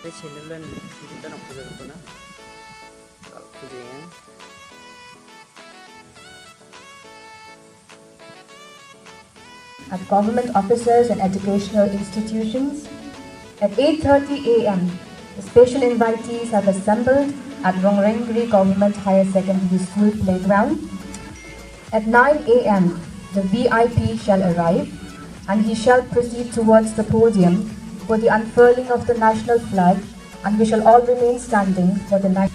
Cái channel lên thì kita nak kerja apa na? Kalau kerjanya at government offices and educational institutions. At 8:30 a.m., the special invitees have assembled at Rongrengri Government Higher Secondary School playground. At 9 a.m., the VIP shall arrive and he shall proceed towards the podium for the unfurling of the national flag, and we shall all remain standing for the national.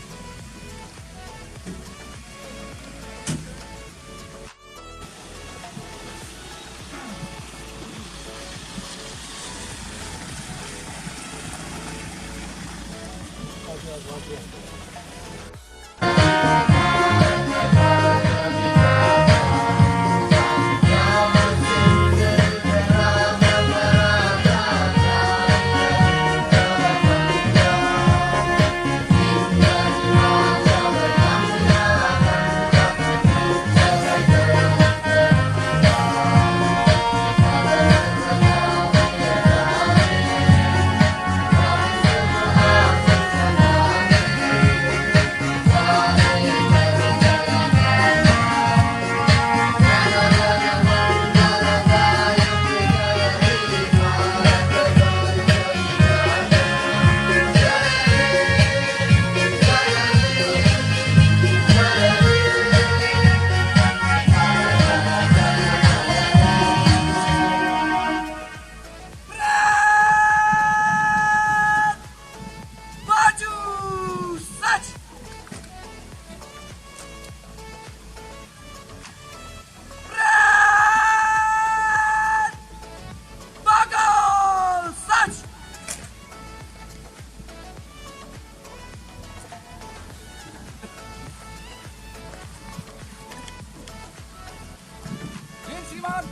श्रीमान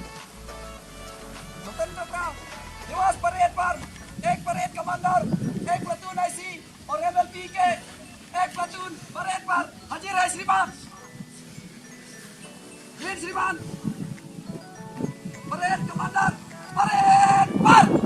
स्वतंत्रता दिवस parade पर एक parade commander, एक platoon IC और MLP के एक platoon parade पर हाजिर है श्रीमान। श्रीमान परेड कमांडर परेड पर।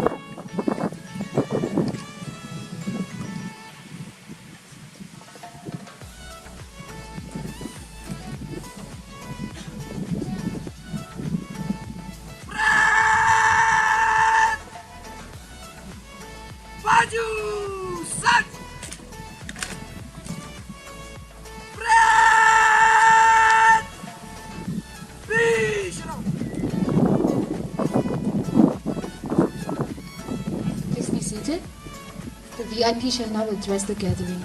Please be seated. The VIP shall now address the gathering.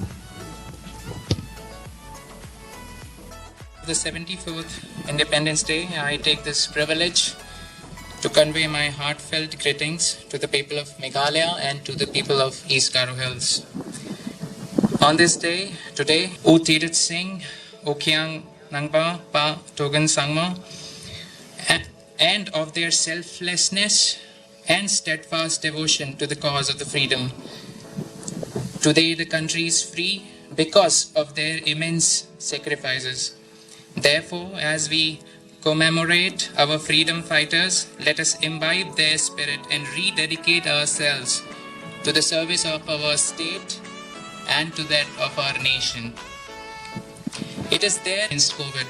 The 74th Independence Day, I take this privilege to convey my heartfelt greetings to the people of Meghalaya and to the people of East Garo Hills. On this day, today, O Tirit Singh, O Kyang Nangpa Pa Togan Sangma, and of their selflessness and steadfast devotion to the cause of the freedom. Today the country is free because of their immense sacrifices. Therefore, as we commemorate our freedom fighters, let us imbibe their spirit and rededicate ourselves to the service of our state and to that of our nation. It is there against COVID.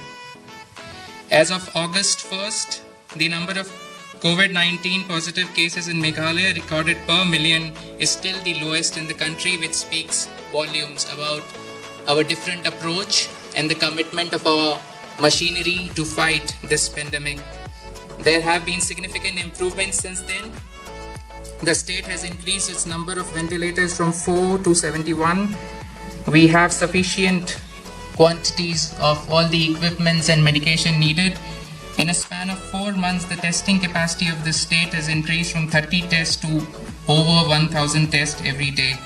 As of August 1st, the number of COVID-19 positive cases in Meghalaya recorded per million is still the lowest in the country, which speaks volumes about our different approach and the commitment of our machinery to fight this pandemic. There have been significant improvements since then. The state has increased its number of ventilators from 4 to 71. We have sufficient quantities of all the equipments and medication needed. In a span of 4 months, the testing capacity of the state has increased from 30 tests to over 1,000 tests every day.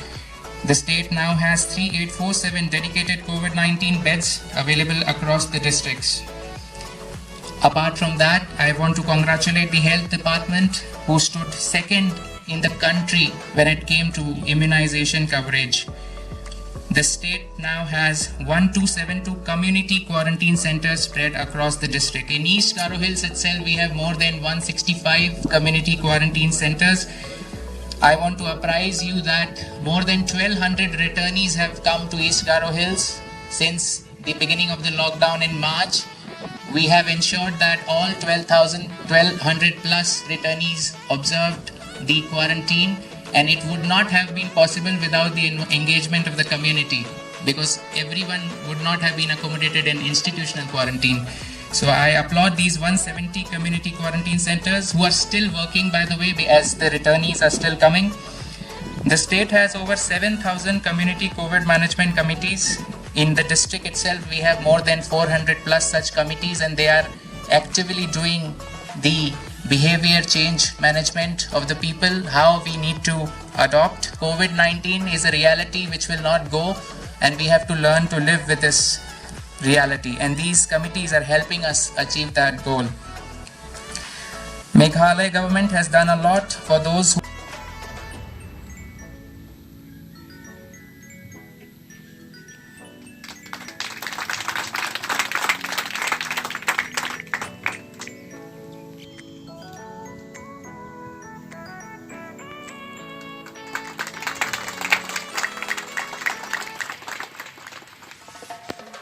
The state now has 3847 dedicated COVID-19 beds available across the districts. Apart from that, I want to congratulate the health department, who stood second in the country when it came to immunization coverage. The state now has 1272 community quarantine centers spread across the district. In East Garo Hills itself, we have more than 165 community quarantine centers. I want to apprise you that more than 1200 returnees have come to East Garo Hills since the beginning of the lockdown in March. We have ensured that all 1200 plus returnees observed the quarantine, and it would not have been possible without the engagement of the community, because everyone would not have been accommodated in institutional quarantine. So I applaud these 170 community quarantine centers who are still working, by the way, as the returnees are still coming. The state has over 7,000 community COVID management committees. In the district itself, we have more than 400 plus such committees, and they are actively doing the behavior change management of the people, how we need to adopt. COVID-19 is a reality which will not go, and we have to learn to live with this reality, and these committees are helping us achieve that goal. Meghalaya government has done a lot for those who